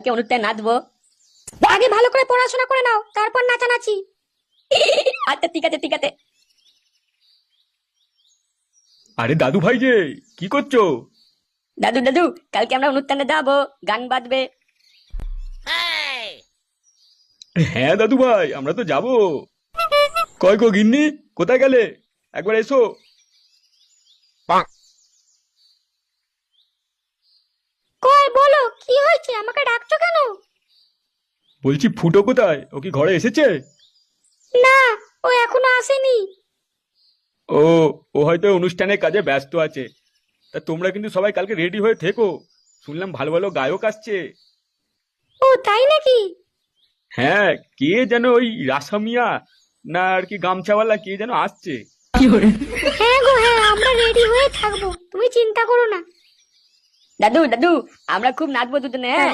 কে অনুষ্ঠানে নাচবো। আগে ভালো করে পড়াশোনা করে নাও, তারপর নাচানাচি। আচ্ছা ঠিক আছে ঠিক আছে। আরে দাদু ভাই যে, কি করছো? দাদু দাদু, কালকে আমরা অনুষ্ঠানে যাবো, গান বাজবে। হ্যাঁ দাদু ভাই, আমরা তো যাবো। কয় গো গিন্নি, কোথায় গেলে? একবার এসো। কই বলো, কি হয়েছে, আমাকে ডাকছো কেন? বলছি ফুটো কোথায়? ও কি ঘরে এসেছে? না, ও এখনো আসেনি। ও, ও হয়তো অনুষ্ঠানের কাজে ব্যস্ত আছে। তা তোমরা কিন্তু সবাই কালকে রেডি হয়ে থেকো। শুনলাম ভালো ভালো গায়ক আসছে। ও তাই নাকি? হ্যাঁ, কে যেন ওই রাসামিয়া না আর কি গামছাওয়ালা কে যেন আসছে। হ্যাঁ গো হ্যাঁ, আমরা রেডি হয়ে থাকবো, তুমি চিন্তা করো না। দাদু দাদু, আমরা খুব নাচবো দুজনে, হ্যাঁ?